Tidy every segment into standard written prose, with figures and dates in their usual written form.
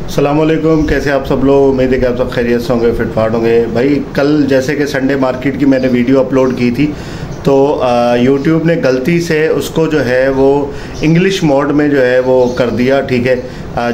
अस्सलामुअलैकुम, कैसे आप सब लोग। उम्मीद है कि आप सब खैरियत से होंगे, फिट फाट होंगे। भाई कल जैसे कि संडे मार्केट की मैंने वीडियो अपलोड की थी, तो यूट्यूब ने गलती से उसको जो है वो इंग्लिश मोड में जो है वो कर दिया। ठीक है,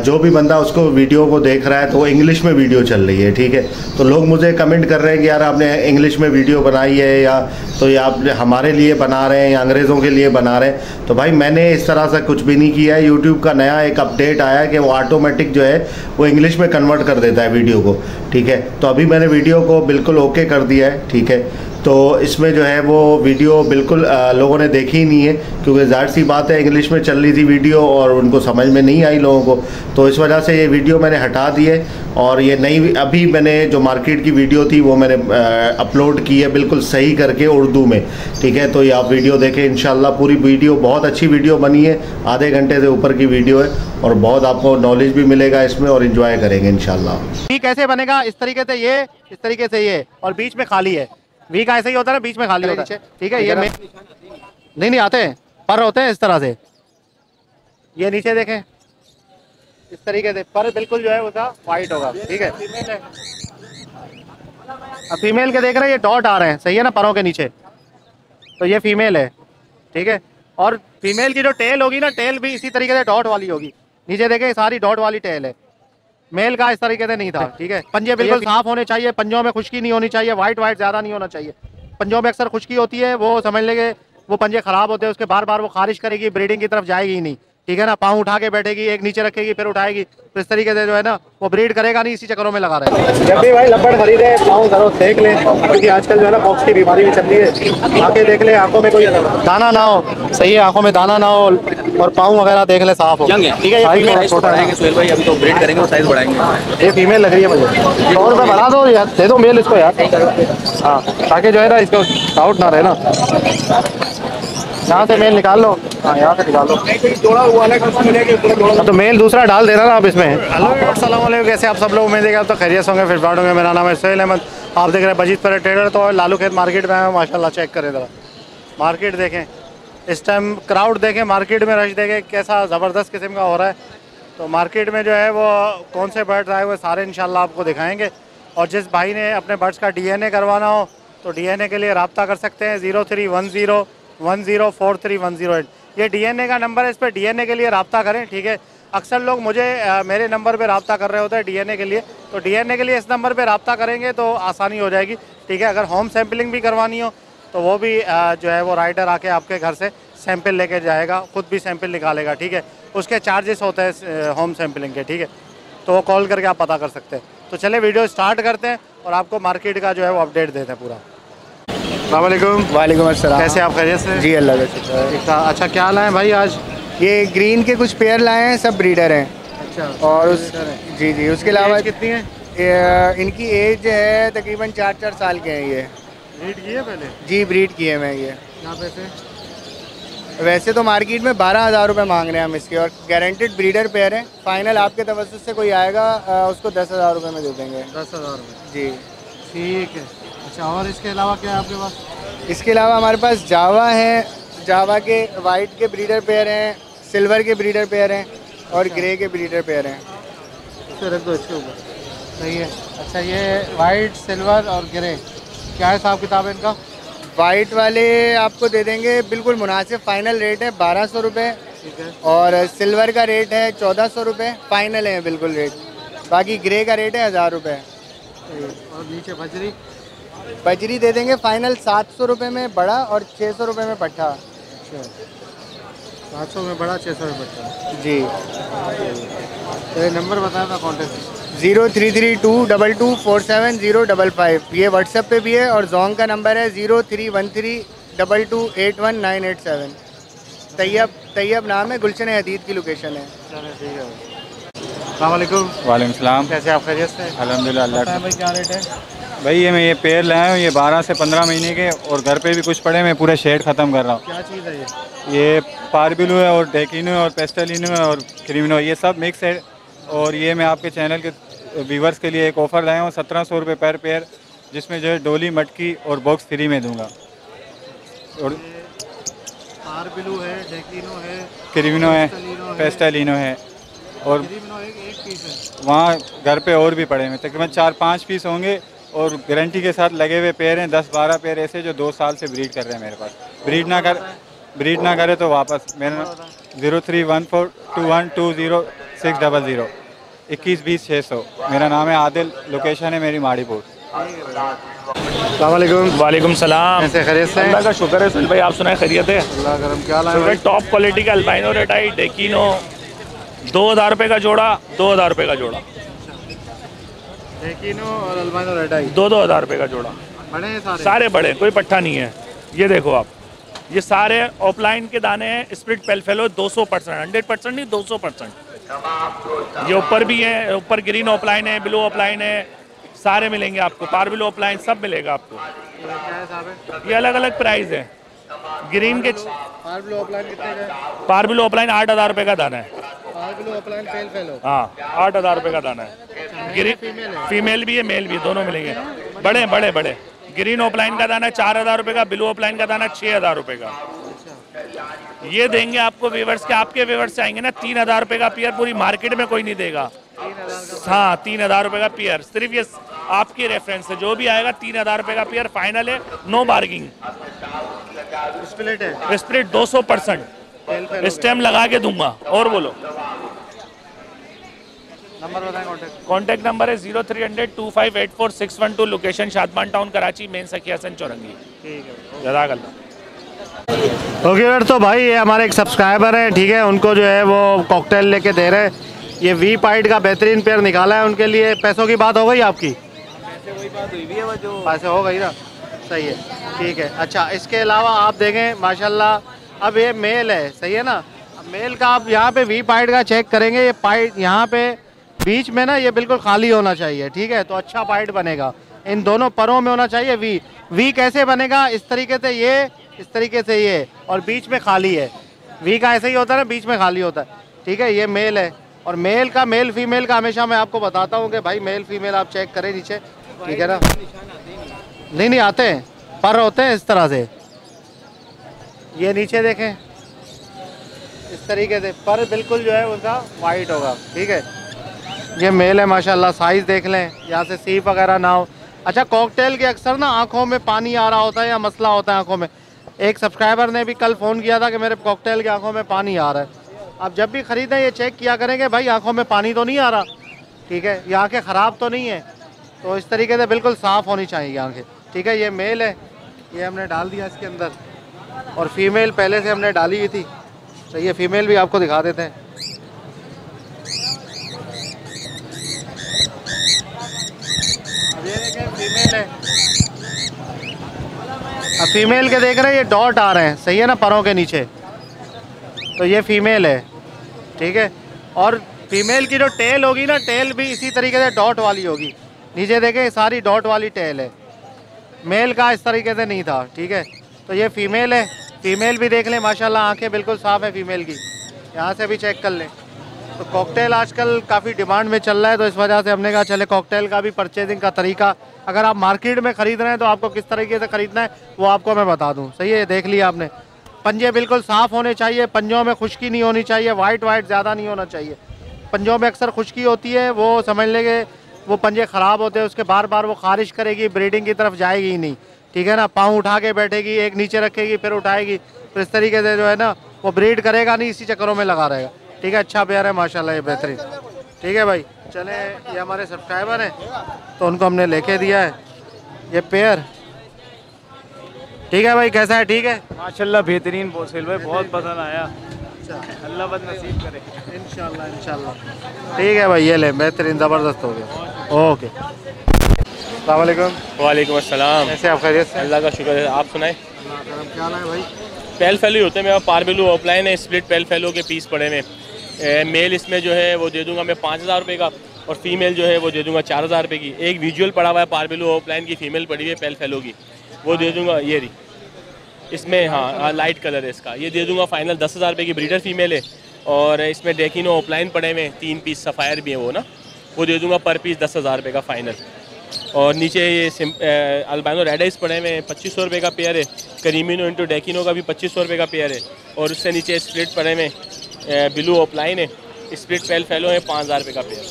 जो भी बंदा उसको वीडियो को देख रहा है तो वो इंग्लिश में वीडियो चल रही है। ठीक है, तो लोग मुझे कमेंट कर रहे हैं कि यार आपने इंग्लिश में वीडियो बनाई है, या तो ये आप हमारे लिए बना रहे हैं या अंग्रेज़ों के लिए बना रहे हैं। तो भाई मैंने इस तरह से कुछ भी नहीं किया है। यूट्यूब का नया एक अपडेट आया है कि वो ऑटोमेटिक जो है वो इंग्लिश में कन्वर्ट कर देता है वीडियो को। ठीक है, तो अभी मैंने वीडियो को बिल्कुल ओके कर दिया है। ठीक है, तो इसमें जो है वो वीडियो बिल्कुल लोगों ने देखी ही नहीं है, क्योंकि ज़ाहिर सी बात है इंग्लिश में चल रही थी वीडियो और उनको समझ में नहीं आई लोगों को। तो इस वजह से ये वीडियो मैंने हटा दी है और ये नई अभी मैंने जो मार्केट की वीडियो थी वो मैंने अपलोड की है बिल्कुल सही करके उर्दू में। ठीक है, तो ये आप वीडियो देखें इंशाल्लाह। पूरी वीडियो बहुत अच्छी वीडियो बनी है, आधे घंटे से ऊपर की वीडियो है और बहुत आपको नॉलेज भी मिलेगा इसमें और इन्जॉय करेंगे इंशाल्लाह। वी कैसे बनेगा, इस तरीके से ये, इस तरीके से ये, और बीच में खाली है। वी का ऐसे ही होता है ना, बीच में खाली होता है। ठीक है, ये नहीं आते हैं, पर होते हैं इस तरह से। ये नीचे देखें इस तरीके से, पर बिल्कुल जो है उसका वाइट होगा। ठीक है, अब फीमेल के देख रहे हैं ये डॉट आ रहे हैं, सही है ना, परों के नीचे, तो ये फीमेल है। ठीक है, और फीमेल की जो टेल होगी ना, टेल भी इसी तरीके से डॉट वाली होगी। नीचे देखें सारी डॉट वाली टेल है। मेल का इस तरीके से नहीं था। ठीक है, पंजे बिल्कुल साफ होने चाहिए, पंजों में खुश्की नहीं होनी चाहिए, वाइट ज़्यादा नहीं होना चाहिए। पंजों में अक्सर खुश्की होती है, वो समझ लेंगे वो पंजे खराब होते हैं, उसके बार बार वो खारिश करेगी, ब्रीडिंग की तरफ जाएगी ही नहीं। ठीक है ना, पाँव उठा के बैठेगी, एक नीचे रखेगी फिर उठाएगी, तो इस तरीके से जो है ना वो ब्रीड करेगा नहीं, इसी चक्करों में लगा रहेगा। जब भी भाई लब्बड़ खरीदे पाँव जरूर देख ले, क्योंकि आजकल जो है ना बॉक्स की बीमारी भी चल रही है। आके देख ले, आंखों में कोई दाना ना हो, सही है, आंखों में दाना ना हो, और पाँव वगैरह देख ले साफ हो। ठीक है, ये छोटा है सुहेल भाई, अभी तो ब्रीड करेंगे और साइज बढ़ाएंगे। ये फीमेल लग रही है मुझे, 100 रुपये बढ़ा दो यार, दे दो मेल इसको यार। हाँ, ताकि जो है ना इसको डाउट ना रहे ना। यहाँ से मेल निकाल लो, हाँ यहाँ से निकाल लो। तो मेल दूसरा डाल देना ना आप इसमें। हेलो अस्सलाम वालेकुम, कैसे आप सब लोग। उम्मीद है कि आप तो खैरियत होंगे, फिर बात होंगे। मेरा नाम है सुहेल अहमद, आप देख रहे हैं बजीत पर ट्रेडर। तो लालू खेत मार्केट में आए हैं माशाल्लाह, चेक करें ज़रा मार्केट देखें, इस टाइम क्राउड देखें, मार्केट में रश देखें कैसा ज़बरदस्त किस्म का हो रहा है। तो मार्केट में जो है वो कौन से बर्ड्स आए हुए सारे इंशाल्लाह आपको दिखाएँगे। और जिस भाई ने अपने बर्ड्स का DNA करवाना हो तो DNA के लिए रब्ता कर सकते हैं 031010431108। ये DNA का नंबर है, इस पर DNA के लिए रब्ता करें। ठीक है, अक्सर लोग मुझे मेरे नंबर पे रब्ता कर रहे होते हैं DNA के लिए, तो DNA के लिए इस नंबर पे रब्ता करेंगे तो आसानी हो जाएगी। ठीक है, अगर होम सैम्पलिंग भी करवानी हो तो वो भी जो है वो राइडर आके आपके घर से सैंपल लेके जाएगा, खुद भी सैंपल निकालेगा। ठीक है, उसके चार्जेस होते हैं होम सैम्पलिंग के। ठीक है, तो वो कॉल करके आप पता कर सकते हैं। तो चले वीडियो स्टार्ट करते हैं और आपको मार्केट का जो है वो अपडेट देते हैं पूरा। वालेकुम अस्सलाम, कैसे आप खैरियत से? जी अल्लाह का शुक्र। अच्छा, क्या लाएं भाई आज? ये ग्रीन के कुछ पेयर लाए हैं, सब ब्रीडर हैं। अच्छा, और जी उसके अलावा कितनी है? इनकी एज है तकरीबन 4 साल के हैं। ये ब्रीड की है पहले? जी ब्रीड किए मैं ये। यहाँ पैसे वैसे तो मार्केट में 12,000 रुपये मांग रहे हैं हम इसके, और गारंटेड ब्रीडर पेयर है। फाइनल आपके तवज्जुह से कोई आएगा उसको 10,000 रुपये में दे देंगे। 10,000 रुपये? जी ठीक है। अच्छा, और इसके अलावा क्या है आपके पास? इसके अलावा हमारे पास जावा है, जावा के वाइट के ब्रीडर पेयर हैं, सिल्वर के ब्रीडर पेयर हैं और ग्रे के ब्रीडर पेयर हैं। इसे रख दो इसके ऊपर, सही है। अच्छा, ये वाइट, सिल्वर और ग्रे क्या है हिसाब किताब है इनका? वाइट वाले आपको दे देंगे बिल्कुल मुनासिब, फाइनल रेट है 1,200 रुपये। ठीक है, और सिल्वर का रेट है 1,400 रुपये, फाइनल है बिल्कुल रेट। बाकी ग्रे का रेट है 1,000 रुपये। और नीचे बजरी? बजरी दे देंगे फाइनल 700 रुपये में बड़ा और 600 रुपये में पट्ठा। अच्छा, 700 में बड़ा, 600 में पट्टा। जी, तो ये नंबर बताया था कॉन्टेक्ट? 0332224705। ये व्हाट्सएप पे भी है, और जोंग का नंबर है 031322819887। तैयब नाम है, गुलशन हदीद की लोकेशन है। चलो ठीक है। अस्सलाम वालेकुम। वालेकुम सलाम, कैसे आप खैरियत से? अल्हम्दुलिल्लाह। अल्लाह का भाई क्या रेट है? भाई ये मैं ये पेड़ लाया हूँ, ये 12 से 15 महीने के, और घर पे भी कुछ पड़े, मैं पूरा शेड ख़त्म कर रहा हूँ। क्या चीज़ है ये? ये पारबिलू है और डेकिनो है और पेस्टलिनो है और क्रीमिनो, ये सब मिक्स है। और ये मैं आपके चैनल के व्यूवर्स के लिए एक ऑफ़र लाया हूँ 1,700 रुपये पर पेयर, जिसमें जो है डोली, मटकी और बॉक्स फ्री में दूंगा। और पारबिलू है, डेकिनो है, क्रीमिनो है, पेस्टलिनो है। और एक पीस है। वहाँ घर पे और भी पड़े हैं, तकरीबन 4-5 पीस होंगे और गारंटी के साथ लगे हुए पेयर हैं। 10-12 पेयर ऐसे जो 2 साल से ब्रीड कर रहे हैं मेरे पास। ब्रीड ना करे तो वापस। मेरा 031421206000 2120 600। मेरा नाम है आदिल, लोकेशन है मेरी माड़ीपुर। वालेकुम सलाम। कैसे खैरियत से? अल्लाह का शुक्र है सुनील भाई, आप सुनाए खैरियत है? अल्लाह करम। क्या लाए भाई? टॉप क्वालिटी का अल्बाइनो रेटाई डेकिनो 2000 रुपये का जोड़ा, 2000 रुपये का जोड़ा। डेकिनो और अल्बाइनो रेटाई 2-2 हज़ार रुपये का जोड़ा। बड़े हैं सारे बड़े, कोई पट्टा नहीं है। ये देखो आप, ये सारे ऑफलाइन के दाने हैं। स्प्लिट पेलफेलो 200%, 100% नहीं 200%। ये ऊपर भी है, ऊपर ग्रीन ऑफलाइन है, ब्लू ऑफलाइन है, सारे मिलेंगे आपको। पार्बिल ऑफलाइन सब मिलेगा आपको। ये अलग अलग प्राइस है। ग्रीन के पार्बिल ऑफलाइन कितने का है? पार्बिल ऑफलाइन 8000 रुपये का दाना है। पार्बिल ऑफलाइन पेलफेलो हाँ 8000 रुपये का दाना है। ग्रीन फीमेल भी है, मेल भी है, दोनों मिलेंगे। बड़े बड़े बड़े। ग्रीन ऑफलाइन का दाना 4000 रुपये का, ब्लू ऑफलाइन का दाना 6000 रुपये का। ये देंगे आपको व्यूअर्स के, आपके व्यूअर्स आएंगे ना 3000 रुपये का पेयर, पूरी मार्केट में कोई नहीं देगा। हाँ 3000 रुपये का पेयर, सिर्फ ये आपकी रेफरेंस है। जो भी आएगा 3000 रुपये का पेयर फाइनल है, नो बार्गिंग। स्प्लिट है, स्प्लिट 200%, स्टेम लगा के दूंगा। और बोलो, नंबर बताएं। कॉन्टैक्ट नंबर है 030025846112। Location Shadman town Karachi, main सखी हसन चौरंगी। ठीक है, जज़ाकल्लाह। ओके तो भाई ये हमारे एक सब्सक्राइबर हैं, ठीक है, उनको जो है वो कॉकटेल लेके दे रहे हैं। ये वी पाइड का बेहतरीन पेयर निकाला है उनके लिए। पैसों की बात हो गई आपकी? पैसे हो गई ना, सही है, ठीक है। अच्छा, इसके अलावा आप देखें माशाल्लाह, अब ये मेल है, सही है ना। मेल का आप यहाँ पे वी पाइड का चेक करेंगे, ये पाइड यहाँ पे बीच में ना ये बिल्कुल खाली होना चाहिए, ठीक है, तो अच्छा पाइड बनेगा। इन दोनों परों में होना चाहिए वी। वी कैसे बनेगा? इस तरीके से ये, इस तरीके से ये, और बीच में खाली है। वी का ऐसे ही होता है ना, बीच में खाली होता है, ठीक है। ये मेल है, और मेल का, मेल फीमेल का हमेशा मैं आपको बताता हूँ कि भाई मेल फीमेल आप चेक करें नीचे, ठीक है ना। नहीं आते हैं, पर होते हैं इस तरह से। ये नीचे देखें, इस तरीके से पर बिल्कुल जो है उनका वाइट होगा, ठीक है। ये मेल है माशाल्लाह, साइज़ देख लें, यहाँ से सीप वगैरह ना हो। अच्छा, कॉकटेल के अक्सर ना आँखों में पानी आ रहा होता है या मसला होता है आँखों में। एक सब्सक्राइबर ने भी कल फ़ोन किया था कि मेरे कॉकटेल की आँखों में पानी आ रहा है। आप जब भी ख़रीदें ये चेक किया करेंगे भाई आँखों में पानी तो नहीं आ रहा, ठीक है, ये आँखें ख़राब तो नहीं है। तो इस तरीके से बिल्कुल साफ़ होनी चाहिए आँखें, ठीक है। ये मेल है, ये हमने डाल दिया इसके अंदर, और फीमेल पहले से हमने डाली हुई थी। तो ये फीमेल भी आपको दिखा देते हैं। अब ये देखें फीमेल है। अब फीमेल के देख रहे हैं ये डॉट आ रहे हैं, सही है ना, परों के नीचे। तो ये फीमेल है, ठीक है। और फीमेल की जो टेल होगी ना, टेल भी इसी तरीके से डॉट वाली होगी। नीचे देखें सारी डॉट वाली टेल है। मेल का इस तरीके से नहीं था, ठीक है। तो ये फीमेल है, फीमेल भी देख लें माशाल्लाह, आंखें बिल्कुल साफ़ है फीमेल की, यहाँ से भी चेक कर लें। तो कॉकटेल आजकल काफ़ी डिमांड में चल रहा है, तो इस वजह से हमने कहा चले कॉकटेल का भी परचेजिंग का तरीका, अगर आप मार्केट में ख़रीद रहे हैं तो आपको किस तरीके से ख़रीदना है वो आपको मैं बता दूँ। सही है, देख लिया आपने। पंजे बिल्कुल साफ़ होने चाहिए, पंजों में खुश्की नहीं होनी चाहिए, वाइट ज़्यादा नहीं होना चाहिए। पंजों में अक्सर खुश्की होती है, वो समझ लेंगे वो पंजे ख़राब होते हैं, उसके बार बार वो खारिश करेगी, ब्रीडिंग की तरफ जाएगी ही नहीं, ठीक है ना। पाँव उठा के बैठेगी, एक नीचे रखेगी फिर उठाएगी, फिर इस तरीके से जो है ना वो ब्रीड करेगा नहीं, इसी चक्करों में लगा रहेगा, ठीक है। अच्छा प्यार है माशाल्लाह, ये बेहतरीन, ठीक है भाई। चले, ये हमारे सब्सक्राइबर हैं तो उनको हमने लेके दिया है ये पेयर, ठीक है भाई। कैसा है? ठीक है माशाल्लाह, बेहतरीन बोसेल भाई, बहुत पसंद आया। अल्लाह बद नसीब करे, इंशाल्लाह इंशाल्लाह। ठीक है भाई, ये ले, बेहतरीन ज़बरदस्त हो गया। ओके, अस्सलाम वालेकुम। वालेकुम अस्सलाम। कैसे आप? खैरियत से? अल्लाह का शुक्र है, आप सुनाएं। क्या है भाई? पेल फेलो होते हैं मेरे पास, पार्बिलो ऑफलाइन है, स्प्लिट पेल फेलो के पीस पड़े में। मेल इसमें जो है वो दे दूंगा मैं 5000 रुपये का, और फीमेल जो है वो दे दूंगा 4000 रुपये की। एक विजुअल पड़ा हुआ है पार्बिलो ऑफलाइन की, फीमेल पड़ी हुई है पेल फेलो की, वो दे दूंगा। ये रही इसमें, हाँ लाइट कलर है इसका, ये दे दूंगा फाइनल 10,000 रुपये की। ब्रीडर फीमेल है, और इसमें डेकिनो ऑफलाइन पड़े हुए 3 पीस सफ़ायर भी है वो ना, वो दे दूंगा पर पीस 10,000 रुपये का फाइनल। और नीचे ये अल्बाइनो रेड आइस पड़े हुए 2500 रुपये का पेयर है। करीमिनो इंटू डेकिनो का भी 2500 रुपये का पेयर है। और उससे नीचे स्प्लिट पड़े हुए ब्लू ऑफलाइन है, स्प्लिट पेल फैलो है 5000 रुपये का पेयर।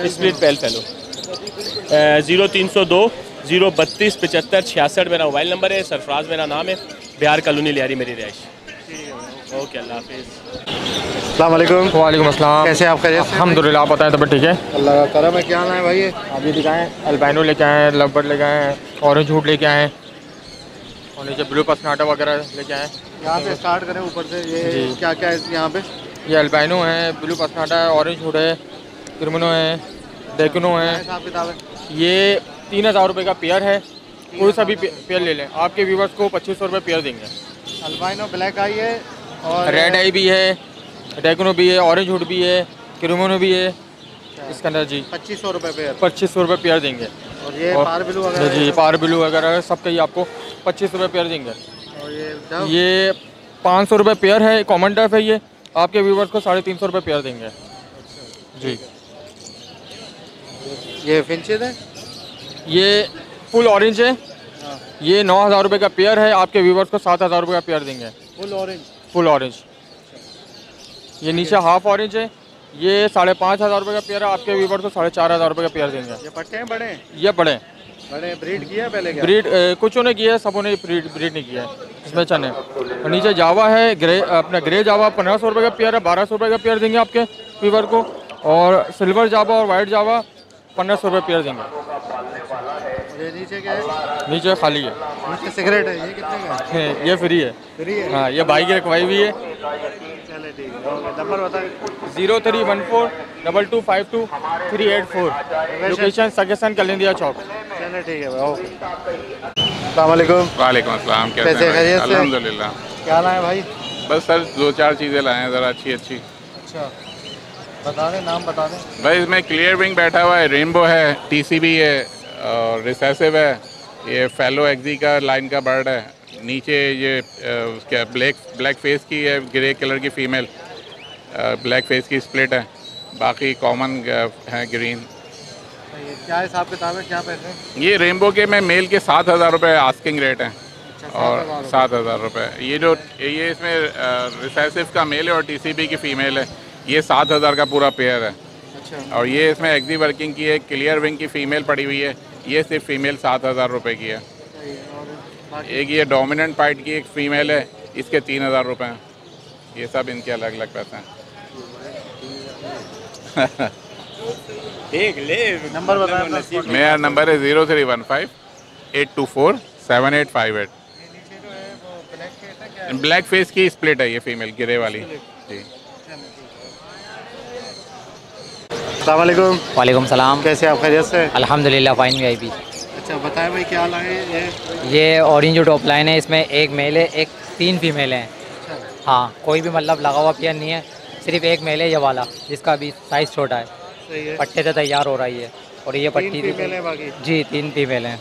स्प्लिट पेल फैलो 0302 032 75 66 मेरा मोबाइल नंबर है। सरफराज मेरा नाम है। बिहार कॉलोनी लियारी मेरी रहाइश। ओके, अल्लाह हाफिज़। अस्सलाम वालेकुम। वालेकुम अस्सलाम। कैसे आप खैरियत से? अल्हम्दुलिल्लाह, आप बताएं। तब ठीक है, अल्लाह का करम है। क्या लाए भाई? अभी दिखाएं। अल्बाइनो लेके आए हैं, लवबर्ड लेके आए हैं, ऑरेंज हुड लेके आए हैं और नीचे ब्लू पसनाटा वगैरह लेके आए हैं। यहाँ पे स्टार्ट करें ऊपर से। ये क्या क्या है यहाँ पे? ये अल्बाइनो है, ब्लू पसनाटा है, ऑरेंज हुड है, क्रिमिनो है, डेकिनो है। हिसाब किताब है? ये 3000 रुपये का पेयर है। कोई सा भी पेयर ले लें, आपके व्यूवर्स को 2500 रुपये पेयर देंगे। अल्बाइनो ब्लैक आई है और रेड आई भी है, डेकिनो भी है, ऑरेंज हुड भी है, क्रिमिनो भी है इसके अंदर जी। 2500 रुपये पेयर। 2500 रुपये पेयर देंगे। और ये पार ब्लू वगैरह जी, पार ब्लू वगैरह सब का ही आपको 2500 रुपये पेयर देंगे। और ये 500 रुपये पेयर है, कॉमन टफ है। ये आपके व्यूवर्स को 350 रुपये पेयर देंगे जी। ये फिंचेस है? ये फुल ऑरेंज है। ये 9000 रुपये का पेयर है। आपके व्यूवर्स को 7000 रुपये का पेयर देंगे। Full orange? Full orange. ये नीचे हाफ ऑरेंज है। ये 5500 रुपये का पेयर है। आपके व्यूवर्स को 4500 रुपये का पेयर देंगे। ये पट्टे हैं बड़े? ये बड़े ब्रीड किया है पहले? क्या ब्रीड कुछ ने किया है, सबों ने ब्रीड नहीं किया है। इसमें चने और नीचे जावा है, ग्रे अपना ग्रे जावा 1500 रुपये का पेयर है। 1200 रुपये का पेयर देंगे आपके व्यूवर को। और सिल्वर जावा और वाइट जावा 1500 रुपये पेयर देंगे। ये नीचे क्या है? नीचे खाली है। नीचे सिगरेट है। ये कितने का है? ये फ्री है। फ्री है? हाँ, ये भाई की रखवाई भी है। चले ठीक है। नंबर बताएं। 03142252 लोकेशन सगेसन कलिंदिया चौक। चले ठीक है भाई, ओके। अस्सलाम वालेकुम। वालेकुम अस्सलाम। कैसे कैसे हैं भाई? खैरियत से? अल्हम्दुलिल्लाह। क्या लाए भाई? बस सर 2-4 चीज़ें लाए हैं ज़रा अच्छी। अच्छा, बता दें, नाम बता दें। भाई इसमें क्लियर विंग बैठा हुआ है, रेनबो है, TCB है और रिसेसिव है। ये फेलो एक्जी का लाइन का बर्ड है। नीचे ये उसका ब्लैक फेस की है, ग्रे कलर की फ़ीमेल, ब्लैक फेस की स्प्लिट है। बाकी कॉमन है ग्रीन। क्या हिसाब किताब है? क्या पैसे? ये रेनबो के में मेल के 7000 रुपये आस्किंग रेट है। और 7000 रुपये। ये इसमें रिसेसिव का मेल है और TCB की फ़ीमेल है। ये 7000 का पूरा पेयर है। अच्छा। और ये इसमें एक्जी वर्किंग की है, क्लियर विंग की फ़ीमेल पड़ी हुई है। ये सिर्फ फ़ीमेल 7000 रुपये की है। एक ये डोमिनेंट पाइट की एक फ़ीमेल है, इसके 3000 रुपये हैं। ये सब इनके अलग अलग पैसे हैं। नंबर बताएं। मेरा नंबर है 0315-824-7858। ब्लैक फेस की स्प्लिट है ये फ़ीमेल, ग्रे वाली जी। अस्सलाम वालेकुम। वालेकुम सलाम। कैसे आप खैरियत से? अल्हम्दुलिल्लाह फ़ाइन VIP। अच्छा बताएं भाई, क्या लाए ये ऑरेंज जो टॉप लाइन है, इसमें एक मेल है, 3 फीमेल हैं। अच्छा। हाँ, कोई भी मतलब लगा हुआ पेयर नहीं है, सिर्फ एक मेल है ये वाला, जिसका भी साइज़ छोटा है। सही है। पट्टे से तैयार हो रही है। और ये पट्टी 3 फीमेल है बाकी? जी 3 फीमेल हैं।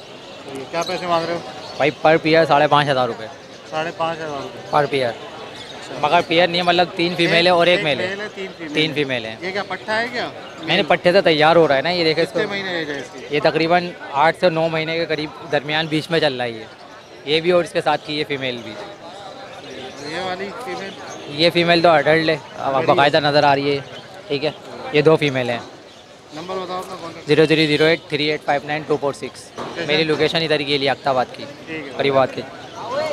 क्या पैसे मांग रहे हो भाई? पर पेयर 5500 रुपये 5500 रुपये पर पेयर। मगर पेयर नहीं है, मतलब 3 फीमेल है और एक मेल है। 3 फीमेल है। ये क्या पट्टा है क्या? मैंने पट्टे से तैयार हो रहा है ना, ये देखे इसको। कितने महीने एज है इसकी? ये तकरीबन 8 से 9 महीने के करीब दरमियान बीच में चल रहा है ये भी। और इसके साथ की ये फ़ीमेल भी। ये वाली फीमेल? ये फ़ीमेल तो अडल्ट है, अब बाकायदा नज़र आ रही है। ठीक है, ये 2 फीमेल हैं। नंबर बताओ अपना कॉन्टैक्ट। 0308389246। मेरी लोकेशन इधर की लिए अख्ताबाद की, करीबाद की।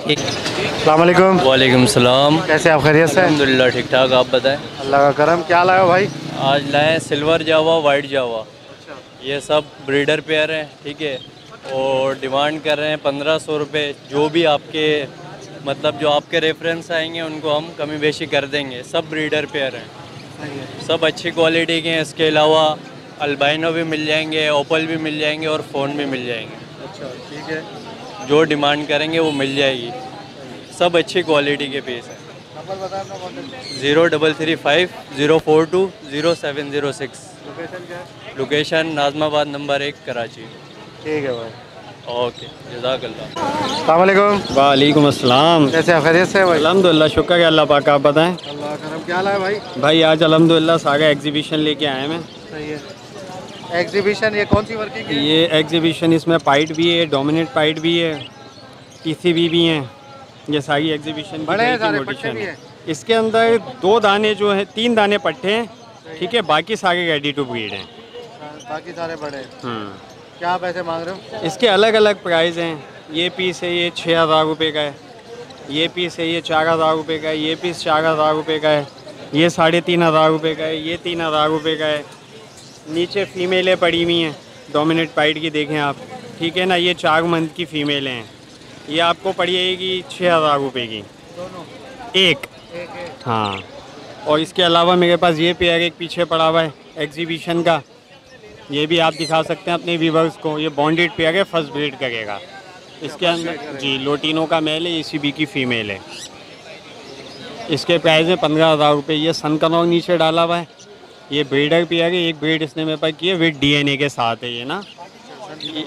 ठीक। अस्सलाम वालेकुम। वालेकुम सलाम। कैसे आप खैरियत से? अल्हम्दुलिल्लाह ठीक ठाक, आप बताएं। अल्लाह का करम। क्या लाए हो भाई? आज लाए सिल्वर जावा, वाइट जावा। ये सब ब्रीडर पेयर हैं। ठीक है, और डिमांड कर रहे हैं 1500 रुपये। जो भी आपके मतलब जो आपके रेफरेंस आएंगे उनको हम कमी बेशी कर देंगे। सब ब्रीडर पेयर हैं, सब अच्छी क्वालिटी के हैं। इसके अलावा अल्बाइनो भी मिल जाएंगे, ओपल भी मिल जाएंगे और फ़ोन भी मिल जाएंगे। अच्छा ठीक है, जो डिमांड करेंगे वो मिल जाएगी। सब अच्छी क्वालिटी के पीस हैं। नंबर बताएं अपना कॉन्टैक्ट। 0335-042-0706। लोकेशन क्या है? Location Nazimabad number 1 Karachi. ठीक है भाई, ओके, जज़ाकल्लाह। अस्सलाम वालेकुम। वालेकुम अस्सलाम। कैसे आप खैरियत से भाई? अल्हम्दुलिल्लाह, शुक्र है अल्लाह पाक। आप बताएं। अल्लाह का करम। क्या लाए भाई? भाई आज अल्हम्दुलिल्लाह सागा एग्जीबिशन लेके आए मैं। सही है। एग्जीबिशन ये कौन सी वर्किंग है? ये एग्जीबिशन इसमें पाइट भी है, डोमिनेट पाइट भी है, TCB भी हैं। ये सारी एग्जीबिशन बड़े हैं सारे, पट्टे भी हैं? इसके अंदर 2 दाने जो है 3 दाने पट्टे हैं, ठीक है, बाकी सारे रेडी टू ब्रीड हैं। बाकी सारे बड़े। क्या पैसे मांग रहे हो? इसके अलग अलग प्राइस हैं। ये पीस है, ये 6,000 रुपये का है। ये पीस है, ये 4,000 रुपये का है। ये पीस 4,000 रुपये का है। ये 3,500 रुपये का है। ये 3,000 रुपये का है। नीचे फ़ीमेलें पड़ी हुई हैं डोमिनेट पाइट की, देखें आप, ठीक है ना। ये 4 मंथ की फ़ीमेलें हैं। ये आपको पड़ी जाएगी 6,000 रुपये की एक। हाँ, और इसके अलावा मेरे पास ये पेयर एक पीछे पड़ा हुआ है एग्जीबिशन का, ये भी आप दिखा सकते हैं अपने व्यूवर्स को। ये बॉन्डेड पेयर है, फर्स्ट ब्रीड करेगा। इसके अंदर जी लोटिनो का मेल है, ECB की फ़ीमेल है। इसके प्राइस है 15,000 रुपये। ये सन कनौर नीचे डाला हुआ है। ये ब्रीडर पेयर है, एक ब्रीड इसने मेरे पास की है विद DNA के साथ है ये ना।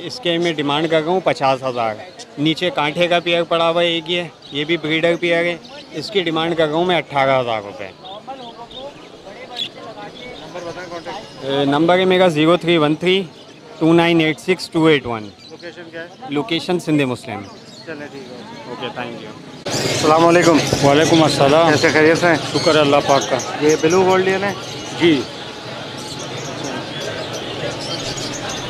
इसके मैं डिमांड कर रहा हूँ 50,000। नीचे कांठे का पेयर पड़ा हुआ है एक, ये भी ब्रीडर पेयर है। इसकी डिमांड कर रहा हूँ मैं 18,000 रुपये। नंबर है मेरा 03132986 लोकेशन क्या है? लोकेशन सिंध मुस्लिम। चले ठीक है, ओके, थैंक यू। अस्सलाम वालेकुम। वालेकुम अस्सलाम। कैसे खैरियत हैं? शुक्र अल्लाह पाक का। ये ब्लू गोल्डियन है जी,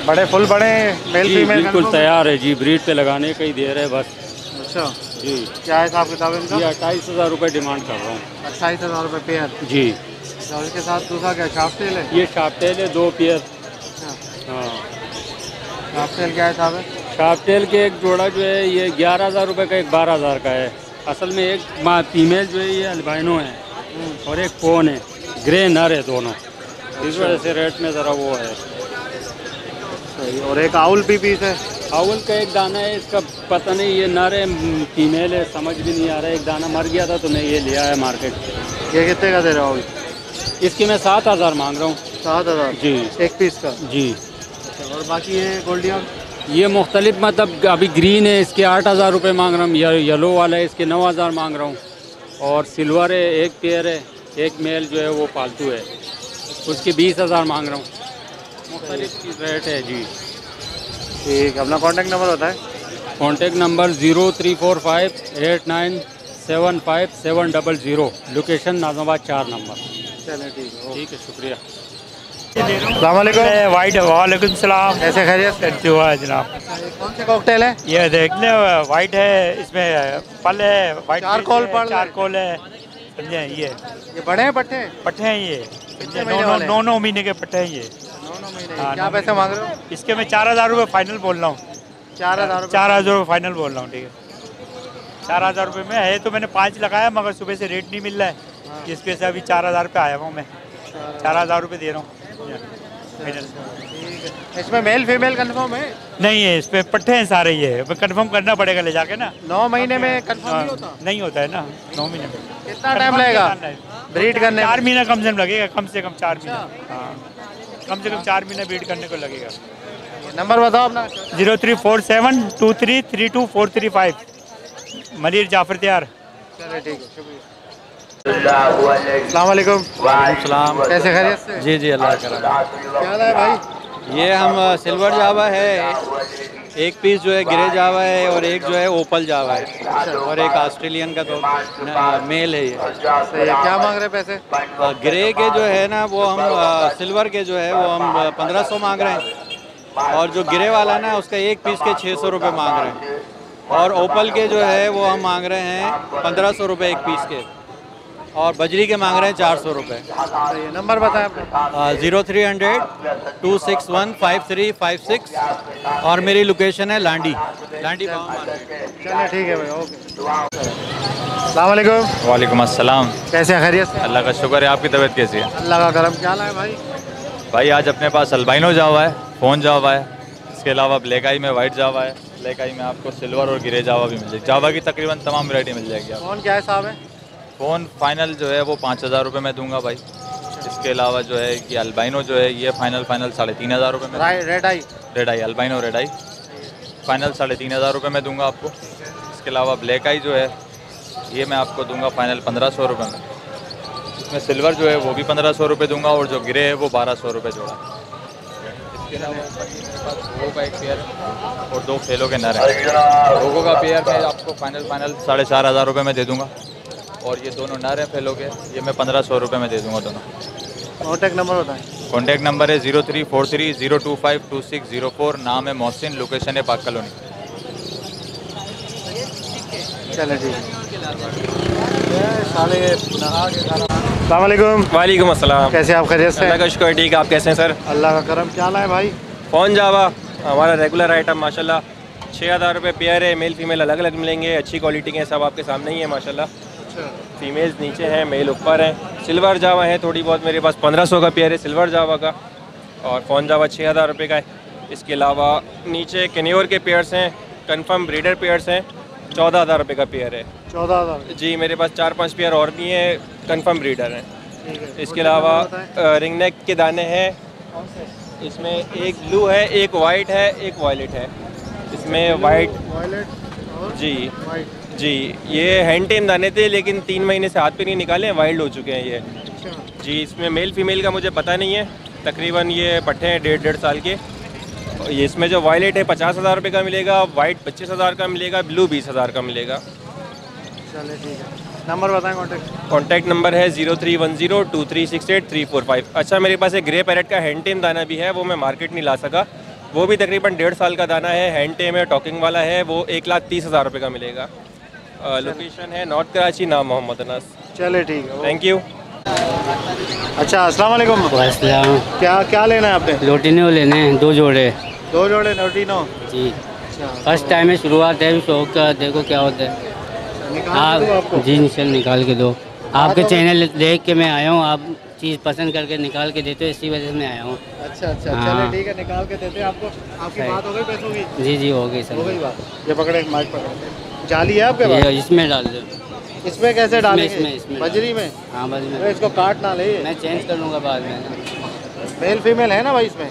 बड़े फुल बड़े मेल फीमेल बिल्कुल तैयार है जी, ब्रीड पे लगाने का ही देर है बस। अच्छा जी, क्या है हिसाब किताब इनका? ये 28,000 रुपये डिमांड कर रहा हूँ। 28,000 रुपये पेयर जी। और इसके साथ दूसरा क्या शार्प टेल है? ये शार्प टेल है 2 पेयर। हाँ, शार्प टेल क्या हिसाब है? शार्प टेल के एक जोड़ा जो है ये 11,000 रुपये का, एक 12,000 का है। असल में एक फीमेल जो है ये अल्बाइनो है और एक पोन है, ग्रे नर है दोनों, इस वजह से रेट में ज़रा वो है। सही। और एक आउल भी पीस है? आउल का एक दाना है, इसका पता नहीं ये नर है फीमेल है, समझ भी नहीं आ रहा है। एक दाना मर गया था तो मैं ये लिया है मार्केट। ये कितने का दे रहा हूँ? इसकी मैं 7,000 मांग रहा हूँ। 7,000 जी, एक पीस का जी। और बाकी ये गोल्डियन? ये मुख्तलिफ, मतलब अभी ग्रीन है, इसके 8,000 रुपये मांग रहा हूँ। येलो वाला है, इसके 9,000 मांग रहा हूँ। और सिल्वर है, एक पेयर है, एक मेल जो है वो पालतू है, उसके 20,000 मांग रहा हूँ। मुख्तलिफ रेट है जी। ठीक, अपना कॉन्टेक्ट नंबर होता है? Contact number 0345897570, location Nazimabad 4 number. चलें ठीक है, ठीक है, शुक्रिया। वाइट, वालेकुम सलाम। कैसे खैरियत? करते हुआ है जनाब। कौन से कॉकटेल है? ये देखने वाइट है, इसमें पल है, वाइट चारकोल है, समझे? ये बड़े हैं पट्टे? पट्टे हैं ये, 9 महीने के पट्टे हैं ये। 9 महीने। क्या पैसे मांग रहे हो? इसके मैं 4,000 रुपये फाइनल बोल रहा हूँ। 4,000 रुपये फाइनल बोल रहा हूँ, ठीक है। 4,000 रुपये में है तो मैंने 5 लगाया, मगर सुबह से रेट नहीं मिल रहा है, इस वजह से अभी 4,000 रुपये आया हूँ मैं। 4,000 रुपये दे रहा हूँ फाइनल। इसमें मेल फीमेल कंफर्म है? नहीं है, इस पे पट्टे हैं सारे, ये कंफर्म करना पड़ेगा ले जाके ना। 9 महीने में कंफर्म नहीं होता? नहीं होता है ना 9 महीने में। कितना टाइम लगेगा ब्रीड करने? 4 महीना कम से कम लगेगा, कम से कम 4 महीना। हाँ, कम से कम 4 महीना ब्रीड करने को लगेगा। नंबर बताओ अपना। 0347232435, मनीर जाफर तैयार। चलिए ठीक है, शुक्रिया। अस्सलाम वालेकुम। सलाम। कैसे खैरियत से? जी जी, अल्लाह का क्या है भाई? ये हम सिल्वर जावा है, एक पीस जो है ग्रे जावा है और एक जो है ओपल जावा है, और एक ऑस्ट्रेलियन का तो मेल है ये। क्या मांग रहे पैसे? ग्रे के जो है ना वो हम सिल्वर के जो है वो हम 1,500 मांग रहे हैं, और जो ग्रे वाला ना उसका एक पीस के 600 रुपये मांग रहे हैं, और ओपल के जो है वो हम मांग रहे हैं 1,500 रुपये एक पीस के, और बजरी के मांग रहे हैं 400 रुपये। नंबर बताएं अपना। 0300-261-5356, और मेरी लोकेशन है लांडी। चलिए ठीक है भाई, ओके। अस्सलाम वालेकुम। वालेकुम अस्सलाम। कैसे खैरियत से? अल्लाह का शुक्र है, आपकी तबीयत कैसी है? अल्लाह का करम। क्या लाए भाई? भाई आज अपने पास अल्बाइनो जावा है, फोन जावा है, इसके अलावा ब्लैक आई में वाइट जावा है, ब्लैक आई में आपको सिल्वर और ग्रे जावा भी मिल जाएगी। जावा की तकरीबन तमाम वैरायटी मिल जाएगी आपको। फोन क्या हिसाब है? फ़ोन फाइनल जो है वो 5,000 रुपये में दूंगा भाई। इसके अलावा जो है कि अल्बाइनो जो है ये फाइनल 3,500 रुपये में। Red I albino red I final 3,500 रुपये में दूंगा आपको। इसके अलावा ब्लैक आई जो है ये मैं आपको दूंगा फाइनल 1,500 रुपये में। इसमें सिल्वर जो है वो भी 1,500 रुपये दूंगा, और जो ग्रे है वो 1,200 रुपये जोड़ा। इसके अलावा रोगो का एक पेयर और 2 फेलो के नर हैं। रोगो का पेयर मैं आपको फाइनल 4,500 रुपये में दे दूंगा, और ये दोनों नर हैं फैलो के, ये मैं 1500 रुपये में दे दूँगा दोनों। कॉन्टैक्ट नंबर बताएं। कॉन्टैक्ट नंबर है 034302520604। नाम है मोहसिन, लोकेशन है पाक कॉलोनी। चले ठीक है। वालेकुम अस्सलाम। कैसे आप खैरियत से? अल्लाह का शुक्र, ठीक है। आप कैसे हैं सर? अल्लाह का करम। क्या लाए भाई? फ़ोन जावा हमारा रेगुलर आइटम माशाल्लाह 6000 रुपये पेयर है। मेल फीमेल अलग अलग मिलेंगे, अच्छी क्वालिटी के, सब आपके सामने ही है माशाल्लाह। फीमेल्स नीचे हैं, मेल ऊपर हैं। सिल्वर जावा है थोड़ी बहुत मेरे पास, 1500 का पेयर है सिल्वर जावा का, और फ़ोन जावा 6000 रुपये का है। इसके अलावा नीचे कैन्योर के पेयर्स हैं, कन्फर्म ब्रीडर पेयर्स हैं, 14000 रुपये का पेयर है। 14000 जी। मेरे पास 4-5 पेयर और भी हैं, कन्फर्म ब्रीडर हैं। इसके अलावा रिंग नेक के दाने हैं, इसमें एक ब्लू है, एक वाइट है, एक वायलेट है। इसमें वाइट जी जी, ये हैंड टेम दाने थे लेकिन 3 महीने से हाथ पे नहीं निकाले, वाइल्ड हो चुके हैं ये जी। इसमें मेल फीमेल का मुझे पता नहीं है, तकरीबन ये पट्टे हैं 1.5 साल के। ये इसमें जो वायलेट है 50,000 रुपये का मिलेगा, वाइट 25,000 का मिलेगा, ब्लू 20,000 का मिलेगा। चलिए ठीक है। नंबर बताएं कॉन्टैक्ट। कॉन्टैक्ट नंबर है 03102368 अच्छा, मेरे पास एक ग्रे पैरेट का हैंड टेम दाना भी है, वो मैं मार्केट नहीं ला सका। वो भी तकरीबन 1.5 साल का दाना है, हैंड टेम है, टॉकिंग वाला है, वो 1,30,000 रुपये का मिलेगा। लोकेशन है नॉर्थ कराची, नाम मोहम्मद अनस। चले ठीक है, थैंक यू। अच्छा, अस्सलाम वालेकुम। वालेकुम। क्या लेना है आपने? लोटिनो लेने हैं, 2 जोड़े। 2 जोड़े लोटिनो जी। फर्स्ट टाइम है, शुरुआत है शौक का, देखो क्या होता है। आप जी निकाल के दो। आपके चैनल देख के मैं आया हूँ, आप चीज़ पसंद करके निकाल के देते हो, इसी वजह से मैं आया हूँ। अच्छा, चले ठीक है, निकाल के देते हैं आपको। आपकी बात हो गई पैसों की? जी हो गई सर, हो गई बात। ये पकड़े, माइक पकड़े। जाली है आपके पास? इसमें डाल दो। इसमें कैसे डालेंगे? इसमें बजरी में? हाँ बजरी में। तो इसको काट ना ले, मैं चेंज कर लूँगा बाद में। मेल फीमेल है ना भाई इसमें?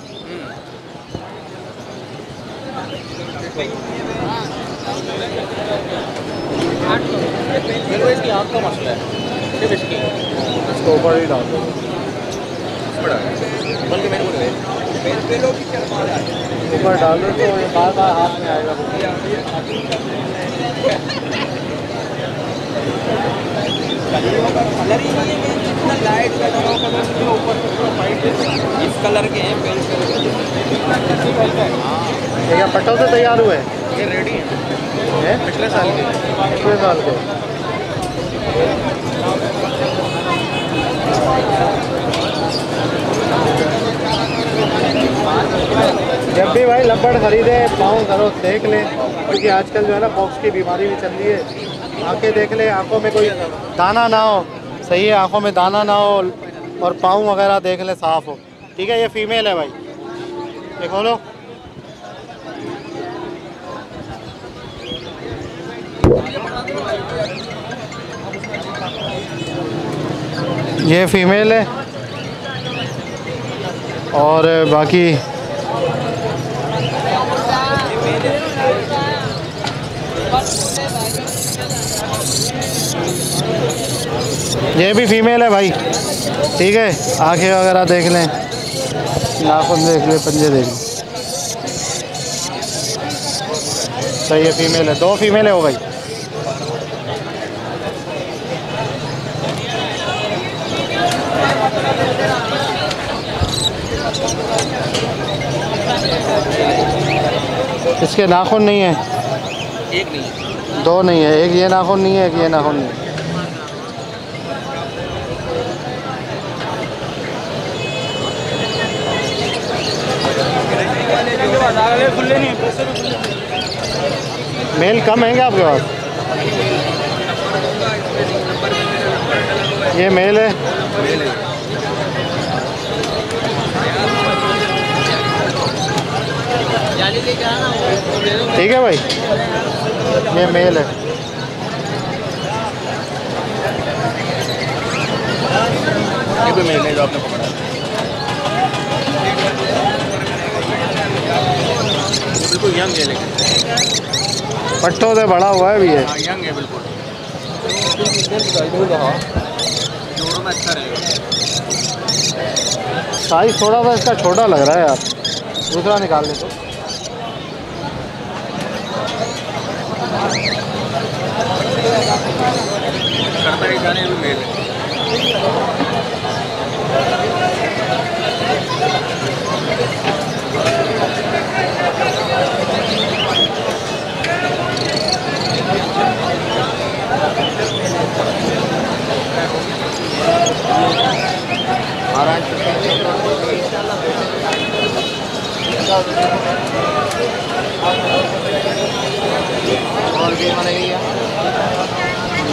इसकी आँख का मसला है, सिर्फ इसकी। इसको ऊपर ही डाल दो, ऊपर डाल दो तो ये बार बार हाथ में आएगा। इस कलर के हैं, क्या पट्टों से तैयार हुए? ये रेडी है, पिछले साल के। पिछले साल के। जब भी भाई लब्बड़ खरीदे, पाँव करो देख ले, क्योंकि आजकल जो है ना बॉक्स की बीमारी भी चल रही है। आंखें देख ले, आंखों में कोई दाना ना हो, सही है, आंखों में दाना ना हो, और पाँव वगैरह देख ले साफ़ हो। ठीक है, ये फीमेल है भाई, ये खोलो। ये फीमेल है, और बाकी ये भी फीमेल है भाई। ठीक है, आंखें वगैरह देख लें, नाखून देख लें, पंजे देख लें। सही है, फीमेल है। 2 फीमेल हो गई। इसके नाखून नहीं है, एक नहीं है, 2 नहीं है, एक ये नाखून नहीं है, एक ये नाखून नहीं है। मेल कम है क्या आपके पास? ये मेल है। ठीक है भाई, ये मेल है। ये भी मेल है जो आपने पकड़ा, बिल्कुल यंग है, लेकिन पट्टों से बड़ा हुआ है भी है। यंग है बिल्कुल, जोड़ों में अच्छा रहेगा। साइज थोड़ा सा इसका छोटा लग रहा है यार, दूसरा निकाल दे तो। मेरे खाने भी मेल है।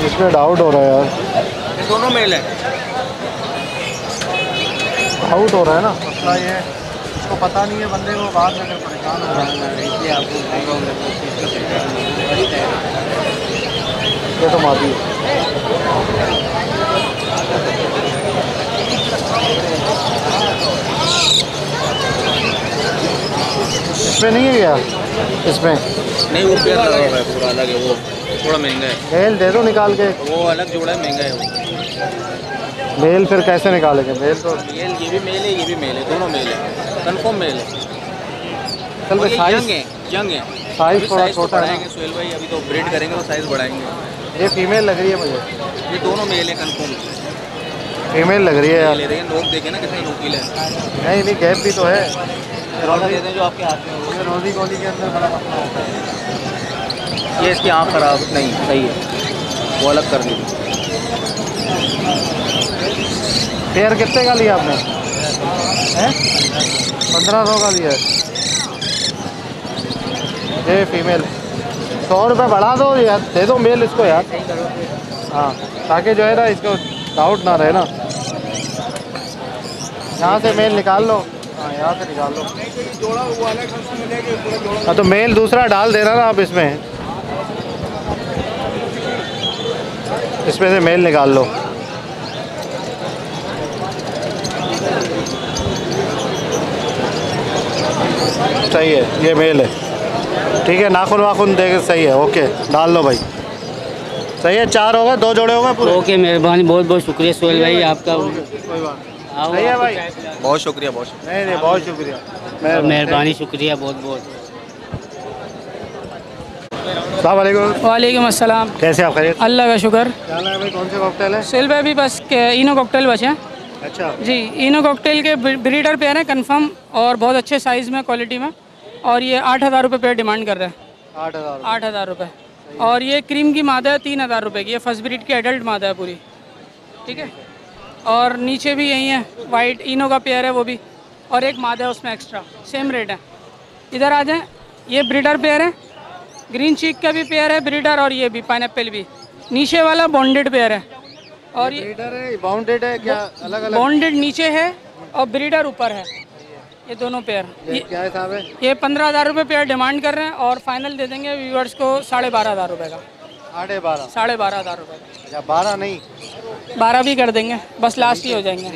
इसमें डाउट हो रहा है यार, ये दोनों मेल है। डाउट हो रहा है ना, मसला ये है इसको पता नहीं है बंदे को, बाद में फिर परेशान हो रहा है। ये तो माफी है। इसमें नहीं है क्या? इसमें नहीं, वो पेयर लगा हुआ है पूरा अलग है, वो थोड़ा महंगा है। मेल दे दो निकाल के। वो अलग जोड़ा है, महंगा है वो। मेल फिर कैसे निकालेंगे? मेल तो मेल, ये भी मेल है, ये भी मेल है, दोनों मेल है, कंफर्म मेल है। चल भाई साइज यंग है, यंग है। साइज थोड़ा छोटा है। बढ़ाएंगे सोहेल भाई, अभी तो ब्रीड करेंगे तो साइज़ बढ़ाएंगे। ये फीमेल लग रही है मुझे। ये दोनों मेल है, कंफर्म फीमेल लग रही है यार। ले रहे हैं, नोक देखे ना कितनी नोकील है। नहीं गैप भी तो है। रोज़ी दे दें जो आपके हाथ में हो। रोज़ी गोली के अंदर बड़ा मसला होता है। ये इसकी आँख खराब नहीं, सही है, वो अलग कर दीजिए। पेयर कितने का लिया आपने? हैं 1500 का लिया है। ये फीमेल 100 रुपये बढ़ा दो यार, दे दो मेल इसको यार। हाँ, ताकि जो है ना इसको डाउट ना रहे ना। यहाँ से मेल निकाल लो। हाँ, यहाँ से निकाल लो। हाँ, तो मेल दूसरा डाल देना ना आप इसमें से मेल निकाल लो। सही है, ये मेल है, ठीक है। नाखून वाखून देख सही है, ओके डाल लो भाई। सही है, 4 हो गए, 2 जोड़े हो गए पूरे। ओके, मेहरबानी, बहुत बहुत शुक्रिया सोहेल भाई आपका। कोई बात सही है भाई, बहुत शुक्रिया, बहुत शुक्रिया। नहीं बहुत शुक्रिया, मेहरबानी, शुक्रिया बहुत बहुत। अस्सलाम वालेकुम। वालेकुम अस्सलाम। कैसे आप खैरियत? अल्लाह का शुक्र। क्या है भाई, कौन से कॉकटेल है? सोहेल भाई अभी बस इनो कॉकटेल बचे हैं। अच्छा जी, इनो कॉकटेल के ब्रीडर पेयर हैं कंफर्म, और बहुत अच्छे साइज़ में, क्वालिटी में, और ये 8000 रुपये पेयर डिमांड कर रहे हैं। 8000 रुपये। और ये क्रीम की मादा है 3000 रुपये की, ये फर्स्ट ब्रीड की एडल्ट मादा है पूरी, ठीक है। और नीचे भी यही है, वाइट इनो का पेयर है वो भी, और एक मादा है उसमें एक्स्ट्रा, सेम रेट है। इधर आ जाएँ, ये ब्रीडर पेयर है, ग्रीन चीक का भी पेयर है ब्रीडर, और ये भी पाइनएप्पल भी। नीचे वाला बॉन्डेड पेयर है, और ये ब्रीडर है, बाउंडेड है क्या? अलग अलग बॉन्डेड नीचे है और ब्रीडर ऊपर है, ये दोनों पेयर। क्या हिसाब है? ये 15000 रुपये पेयर डिमांड कर रहे हैं, और फाइनल दे देंगे व्यूअर्स को 12500 रुपये का। 12,500 रुपये का। या 12 नहीं, 12 भी कर देंगे, बस लास्ट ही हो जाएंगे।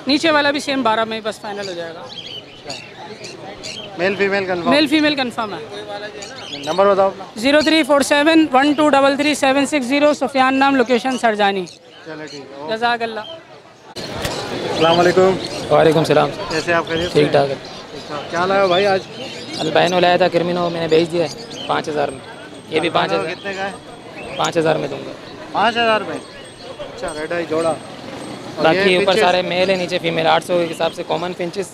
नीचे वाला भी सेम 12 में ही बस फाइनल हो जाएगा। Male female confirm? Male female confirm है। नंबर बताओ अपना। 0347123376 सुफियान नाम, लोकेशन सरजानी। चलो ठीक है, जज़ाकल्लाह। अस्सलाम वालेकुम। वालेकुम सलाम। कैसे आप खैरियत? ठीक ठाक है। क्या लाया भाई आज? अल्बाइनो लाया था, क्रिमिनो मैंने भेज दिया है 5000 में। ये भी 5000। कितने का है? 5000 में दूंगा। 5000 में? अच्छा, रेड आई जोड़ा। बाकी ऊपर सारे मेल है, नीचे फीमेल। 800 के हिसाब से कॉमन फिंचेस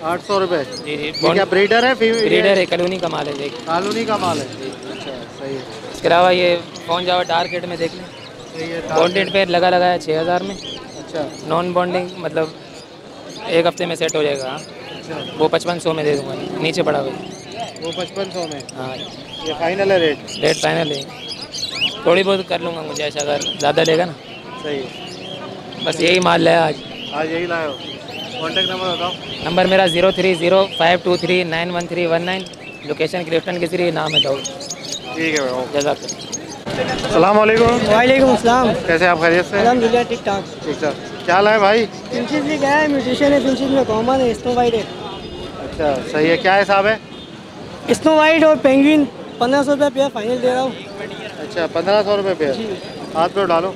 800 रुपये। जी जी। क्या ब्रीडर है? ब्रीडर है, कॉलोनी का माल है। कॉलोनी का माल है। अच्छा सही है। इसके अलावा ये फोन जावा डार्क रेड में देख लें, बॉन्डेड पे लगा है 6000 में। अच्छा, नॉन बॉन्डिंग मतलब 1 हफ्ते में सेट हो जाएगा। अच्छा, वो 5500 में दे दूंगा, नीचे पड़ा हुआ वो 5500 में। हाँ, ये फाइनल है रेट? रेट फाइनल है, थोड़ी बहुत कर लूँगा मुझे ऐसा, अगर ज़्यादा देगा ना। सही है। बस यही माल लाया आज यही लाए हो। कॉन्टेक्ट नंबर बताओ। नंबर मेरा 030523911319। लोकेशन क्लिफ्टन के जरिए, नाम है दाऊद। ठीक है भाई, जज़ाकल्लाह। अस्सलाम वालेकुम। वालेकुम अस्सलाम। कैसे आप खैरियत से? अल्हम्दुलिल्लाह ठीक ठाक। ठीक ठाक। क्या लाए भाई? फिंचेस भी क्या है, म्यूटेशन है फिंचेस में, कॉमन है, स्नो वाइट है। अच्छा सही है। क्या हिसाब है? स्नो वाइट और पेंगुइन 1500 रुपये पेयर फाइनल दे रहा हूँ। अच्छा, 1500 रुपये पेयर। हाथ पे डालो।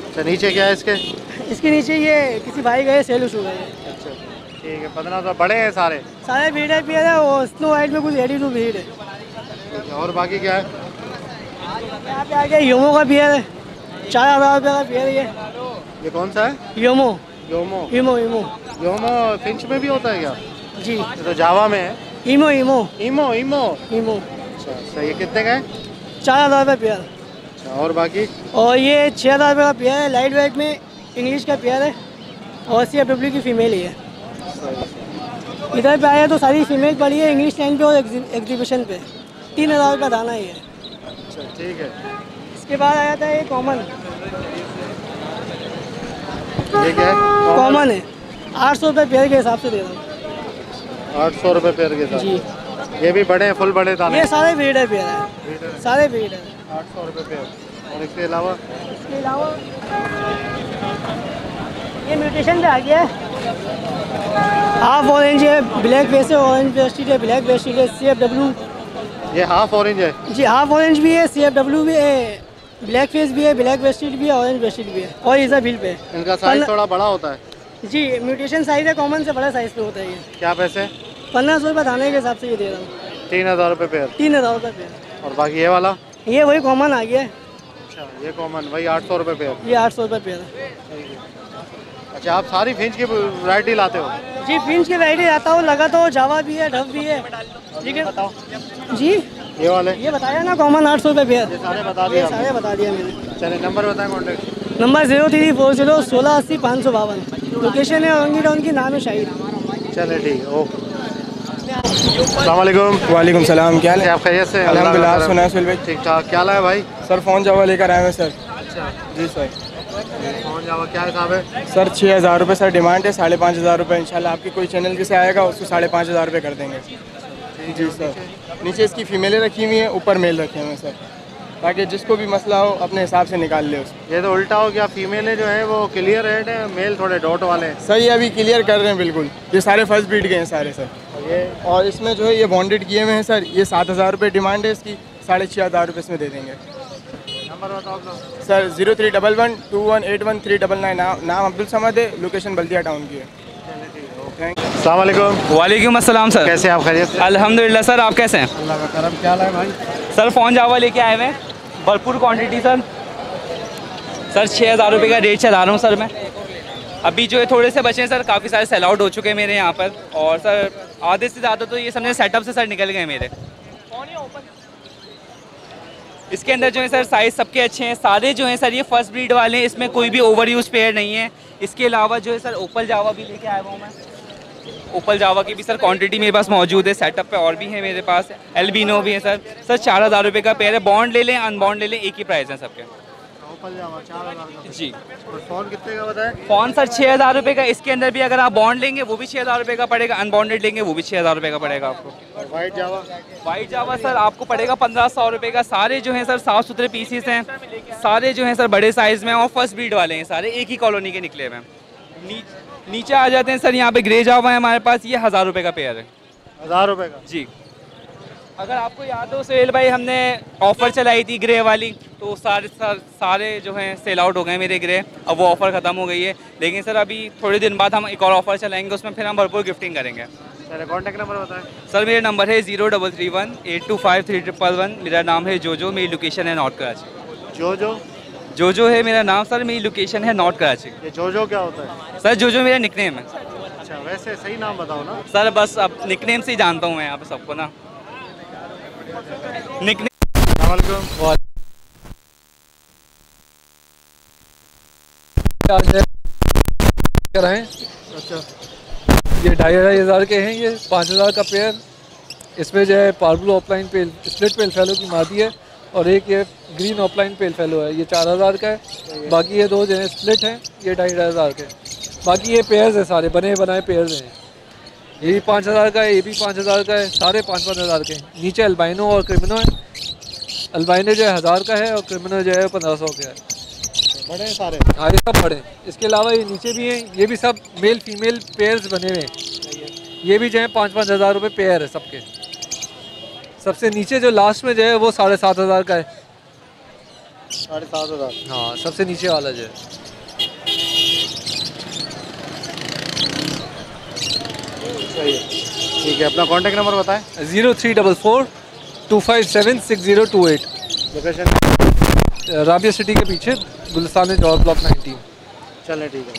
अच्छा, नीचे क्या है इसके? इसके नीचे ये किसी भाई गए सेल हो गए। अच्छा ठीक है, 1500 बड़े हैं सारे? सारे ब्रीड है पेयर है, और स्नो वाइट में कुछ रेडी टू ब्रीड है। और बाकी क्या है? यहाँ पे आ गया ह्यूमो का पेयर है, 4,000 रुपये का पेयर ये कौन सा है? योमो योमो ईमो ईमो योमो फिंच में भी होता है क्या? जी, ये तो जावा में है। ईमो ईमो ईमो ईमो ईमो। अच्छा सही है। कितने का है? 4,000 रुपये पेयर। अच्छा और बाकी? और ये 6,000 रुपये का पेयर है, लाइट वेट में इंग्लिश का पेयर है और CFW की फ़ीमेल ही है। इधर पे आया तो सारी फीमेल पड़ी है इंग्लिश लाइन पे और एग्जीबिशन पे। 3,000 रुपये दाना ही है। अच्छा ठीक है। इसके बाद आया था ये कॉमन। ये क्या है? कॉमन है, 800 रुपये पेयर के हिसाब से दे रहा हूँ। 800 रुपये पेयर के साथ जी। ये भी बड़े हैं, फुल बड़े दाने? ये सारे ब्रीडर पेयर है, सारे ब्रीडर। 800 रुपये पेयर। और इसके अलावा? इसके अलावा ये म्यूटेशन पे आ गया है, हाफ ऑरेंज है, ब्लैक बेस है, ऑरेंज बेस्टिड है, ब्लैक बेस्टिड है, CFW। ये हाफ ऑरेंज है? जी हाफ ऑरेंज भी है, CFW भी है, ब्लैक फेस भी है, ब्लैक बेस्टिड भी है, ऑरेंज बेस्टिड भी है और इज़ा बिल पे। इनका साइज थोड़ा बड़ा होता है? जी, म्यूटेशन साइज है, कॉमन से बड़ा साइज पे होता है ये। क्या पैसे? 1500 रुपये दाने के हिसाब से ये दे रहा हूँ। 3,000 रुपये पेयर? 3,000 रुपये पेयर। और बाकी ये वाला? ये वही कॉमन आ गया है। अच्छा ये कॉमन वही 800 रुपये पेयर? ये 800 रुपये पेयर है। अच्छा आप सारी फिंच की वैरायटी लाते हो? जी फिंच की वैरायटी लाता हूँ, लगा तो जावा भी है, डव भी है। ठीक है बताओ जी। ये वाले? ये बताया ना कॉमन 800 रुपये पेयर। ये सारे बता दिए? सारे बता दिया मैंने। चलिए नंबर बताएं कॉन्टेक्ट। नंबर 0340 1680 552। लोकेशन है औरंगी टाउन की, नाम है शाहिद। चलिए ठीक है ओके। अस्सलाम वालेकुम। वालेकुम सलाम। क्या है आप खैरियत से? अल्हम्दुलिल्लाह। सुना सुल भाई ठीक ठाक। क्या लाया भाई? सर फ़ोन जावा लेकर आए हैं सर। अच्छा जी सर। फ़ोन जावा क्या हिसाब है? सर 6,000 रुपये सर डिमांड है, 5,500 रुपये इंशाल्लाह आपकी कोई चैनल के से आएगा उसको 5,500 रुपये कर देंगे। जी सर। नीचे इसकी फ़ीमेलें रखी हुई हैं, ऊपर मेल रखे हुए हैं सर, ताकि जिसको भी मसला हो अपने हिसाब से निकाल ले उसको। ये तो उल्टा हो गया, फीमेलें जो है वो क्लियर रेड है, मेल थोड़े डॉट वाले हैं। सर ये अभी क्लियर कर रहे हैं बिल्कुल, ये सारे फर्स्ट बीट गए हैं सारे सर। ये और इसमें जो है ये बॉन्डेड किए हुए हैं सर। ये 7,000 रुपये डिमांड है इसकी, 6,500 रुपये इसमें दे देंगे। नंबर बताओ अपना। सर 0311 2181 399। नाम अब्दुल समद है, लोकेशन बल्दिया टाउन की है। अस्सलाम वालेकुम। वालेकुम अस्सलाम सर। कैसे आप खैरियत से? अल्हम्दुलिल्लाह सर, आप कैसे हैं? अल्लाह का करम। क्या लाए भाई? सर फ़ोन जावा लेके आए हुए हैं, भरपूर क्वांटिटी सर। सर 6,000 रुपये का रेट चला रहा हूँ सर मैं। अभी जो है थोड़े से बचे हैं सर, काफ़ी सारे सेल आउट हो चुके हैं मेरे यहाँ पर, और सर आधे से ज़्यादा तो ये समझे सेटअप से सर निकल गए मेरे। इसके अंदर जो है सर साइज़ सबके अच्छे हैं, सारे जो हैं सर ये फर्स्ट ब्रीड वाले हैं, इसमें कोई भी ओवर यूज पेयर नहीं है। इसके अलावा जो है सर ओपल जावा भी लेके आया हुआ मैं। ओपल जावा की भी सर क्वांटिटी मेरे पास मौजूद है, सेटअप पे और भी है मेरे पास, एल्बिनो भी है सर। सर 4,000 रुपये का पेयर है, बॉन्ड ले लें अनबॉन्ड ले लें एक ही प्राइस है सबके। ओपल जावा 4,000 का जी। और फ़ोन कितने का बताएं? फ़ोन सर 6,000 रुपये का, इसके अंदर भी अगर आप बॉन्ड लेंगे वो भी 6,000 रुपये का पड़ेगा, अनबॉन्डेड लेंगे वो भी 6,000 रुपये का पड़ेगा आपको। और वाइट जावा? वाइट जावा सर आपको पड़ेगा 1,500 रुपये का। सारे जो हैं सर साफ़ सुथरे पीसीस हैं, सारे जो हैं सर बड़े साइज़ में और फर्स्ट ब्रीड वाले हैं, सारे एक ही कॉलोनी के निकले हुए हैं। नीचे आ जाते हैं सर, यहाँ पे ग्रे जावा है हमारे पास, ये 1,000 रुपये का पेयर है। 1,000 रुपये का? जी। अगर आपको याद हो सोहेल भाई, हमने ऑफ़र चलाई थी ग्रे वाली, तो सारे जो हैं सेल आउट हो गए मेरे ग्रे। अब वो ऑफ़र ख़त्म हो गई है, लेकिन सर अभी थोड़े दिन बाद हम एक और ऑफ़र चलाएंगे, उसमें फिर हम भरपूर गिफ्टिंग करेंगे। सर कॉन्टैक्ट नंबर बताएं। सर मेरा नंबर है 0331 825 311। मेरा नाम है जोजो, मेरी लोकेशन है नॉर्थ कराची। जोजो है मेरा नाम सर, मेरी लोकेशन है नॉर्थ कराची। ये जोजो क्या होता है? सर जोजो मेरा निकनेम है। अच्छा वैसे सही नाम बताओ ना सर, बस अब निकनेम से ही जानता हूँ मैं यहाँ पे सबको ना, निकनेम। अच्छा ये 2,500 के हैं, ये 5,000 का पेयर। इसमें जो है पार्बलो ऑफलाइन पेल स्प्लिट पेल फैलो की मादी है, और एक ये ग्रीन ऑफलाइन पेल फैलो है, ये 4,000 का है। बाकी ये दो जो है स्प्लिट हैं, ये 2,500 के। बाकी ये पेयर्स हैं, सारे बने बनाए पेयर्स हैं। ये भी 5,000 का है, ये भी 5,000 का है, सारे 5,000 के हैं। नीचे अल्बाइनो और क्रिमिनो है। अल्बाइनो जो है 1,000 का है और क्रिमिनो जो है 1,500 का है। बड़े सारे? हाँ ये सब बड़े। इसके अलावा ये नीचे भी हैं, ये भी सब मेल फीमेल पेयर्स बने हुए हैं। ये भी जो है 5,000 रुपये पेयर है सबके। सबसे नीचे जो लास्ट में जो है वो 7,500 का है। 7,500? हाँ सबसे नीचे वाला जो है। सही है, ठीक है। अपना कॉन्टैक्ट नंबर बताएं। 0344 257 6028। लोकेशन? राबिया सिटी के पीछे गुलिस्तान जॉर्ज ब्लॉक 19। चलें ठीक है।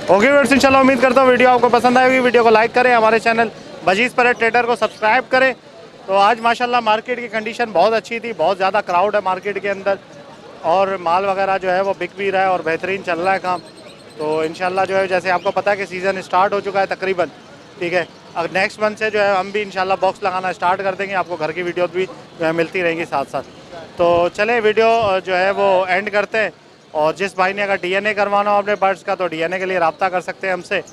ओके व्यूअर्स, इंशाल्लाह उम्मीद करता हूँ वीडियो आपको पसंद आएगी। वीडियो को लाइक करें, हमारे चैनल बजीज़ पैरेट ट्रेडर को सब्सक्राइब करें। तो आज माशाल्लाह मार्केट की कंडीशन बहुत अच्छी थी, बहुत ज़्यादा क्राउड है मार्केट के अंदर और माल वगैरह जो है वो बिक भी रहा है और बेहतरीन चल रहा है काम। तो इंशाल्लाह जो है जैसे आपको पता है कि सीज़न स्टार्ट हो चुका है तकरीबन, ठीक है। अब नेक्स्ट मंथ से जो है हम भी इंशाल्लाह बॉक्स लगाना स्टार्ट कर देंगे, आपको घर की वीडियो भी जो है मिलती रहेंगी साथ साथ। तो चले वीडियो जो है वो एंड करते हैं। और जिस भाई ने अगर DNA करवाना हो अपने बर्ड्स का तो DNA के लिए रब्ता कर सकते हैं हमसे।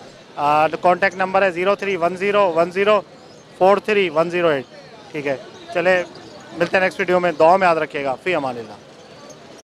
कॉन्टैक्ट नंबर है 03101043 108, ठीक है। चले मिलते हैं नेक्स्ट वीडियो में, दुआ में याद रखिएगा। फ़ी अमानिल्लाह।